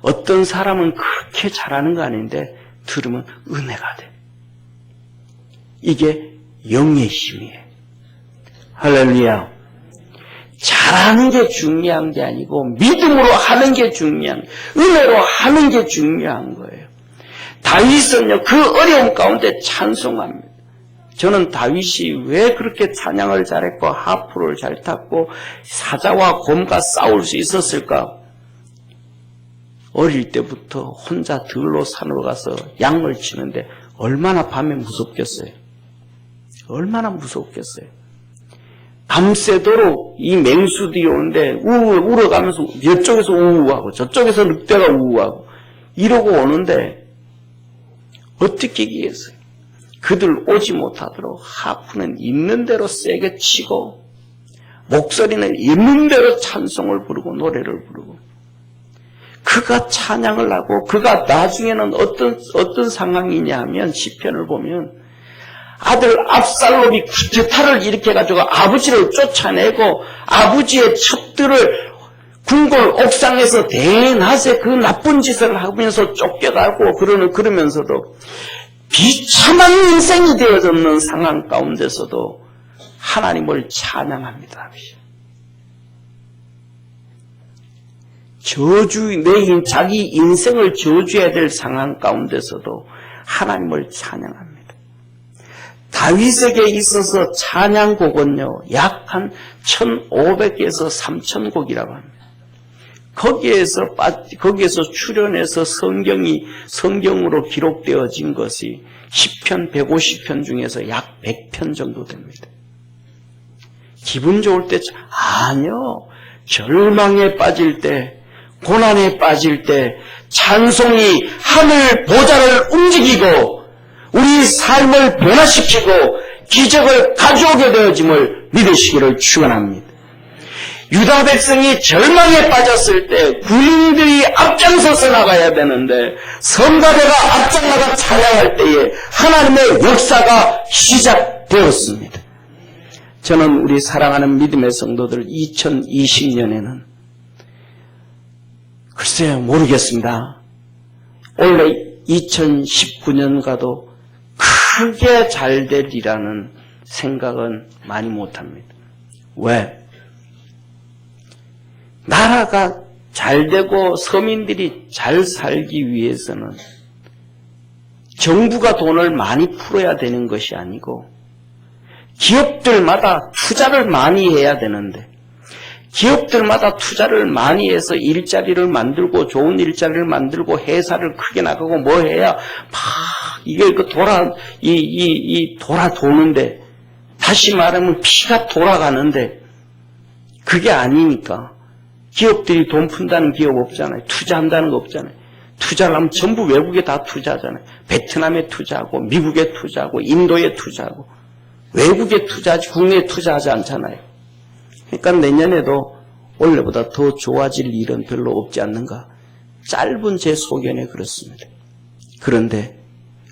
어떤 사람은 그렇게 잘하는 거 아닌데 들으면 은혜가 돼. 이게 영의 힘이에요. 할렐루야. 잘하는 게 중요한 게 아니고 믿음으로 하는 게 중요한 거예요. 은혜로 하는 게 중요한 거예요. 다윗은요 그 어려움 가운데 찬송합니다. 저는 다윗이 왜 그렇게 찬양을 잘했고 하프를 잘 탔고 사자와 곰과 싸울 수 있었을까? 어릴 때부터 혼자 들로 산으로 가서 양을 치는데 얼마나 밤에 무섭겠어요. 얼마나 무섭겠어요. 밤새도록 이 맹수들이 오는데 울어가면서 이쪽에서 우우하고 저쪽에서 늑대가 우우하고 이러고 오는데 어떻게 이기겠어요? 그들 오지 못하도록 하프는 있는 대로 세게 치고 목소리는 있는 대로 찬송을 부르고 노래를 부르고 그가 찬양을 하고 그가 나중에는 어떤 상황이냐 하면 시편을 보면 아들 압살롬이 쿠데타를 일으켜가지고 아버지를 쫓아내고 아버지의 첩들을 궁궐 옥상에서 대낮에 그 나쁜 짓을 하면서 쫓겨가고 그러면서도 비참한 인생이 되어졌는 상황 가운데서도 하나님을 찬양합니다. 자기 인생을 저주해야 될 상황 가운데서도 하나님을 찬양합니다. 다윗에게 있어서 찬양곡은요, 약 한 1500에서 3000곡이라고 합니다. 거기에서 출연해서 성경으로 기록되어진 것이 10편, 150편 중에서 약 100편 정도 됩니다. 기분 좋을 때, 아니요. 절망에 빠질 때, 고난에 빠질 때, 찬송이 하늘 보좌를 움직이고, 우리 삶을 변화시키고, 기적을 가져오게 되어짐을 믿으시기를 축원합니다. 유다 백성이 절망에 빠졌을 때 군인들이 앞장서서 나가야 되는데 선가대가 앞장나가 찬양할 때에 하나님의 역사가 시작되었습니다. 저는 우리 사랑하는 믿음의 성도들 2020년에는 글쎄요 모르겠습니다. 원래 2019년과도 크게 잘 되리라는 생각은 많이 못합니다. 왜? 나라가 잘 되고 서민들이 잘 살기 위해서는 정부가 돈을 많이 풀어야 되는 것이 아니고 기업들마다 투자를 많이 해야 되는데 기업들마다 투자를 많이 해서 일자리를 만들고 좋은 일자리를 만들고 회사를 크게 나가고 뭐 해야 막 이게 돌아 도는데 다시 말하면 피가 돌아가는데 그게 아니니까 기업들이 돈 푼다는 기업 없잖아요. 투자한다는 거 없잖아요. 투자를 하면 전부 외국에 다 투자하잖아요. 베트남에 투자하고 미국에 투자하고 인도에 투자하고 외국에 투자하지 국내에 투자하지 않잖아요. 그러니까 내년에도 원래보다 더 좋아질 일은 별로 없지 않는가. 짧은 제 소견에 그렇습니다. 그런데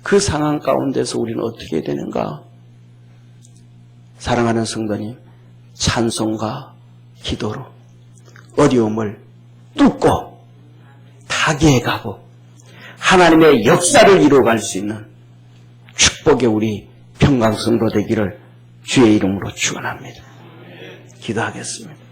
그 상황 가운데서 우리는 어떻게 해야 되는가? 사랑하는 성도님, 찬송과 기도로 어려움을 뚫고 타개해가고 하나님의 역사를 이루어갈 수 있는 축복의 우리 평강성도 되기를 주의 이름으로 축원합니다. 기도하겠습니다.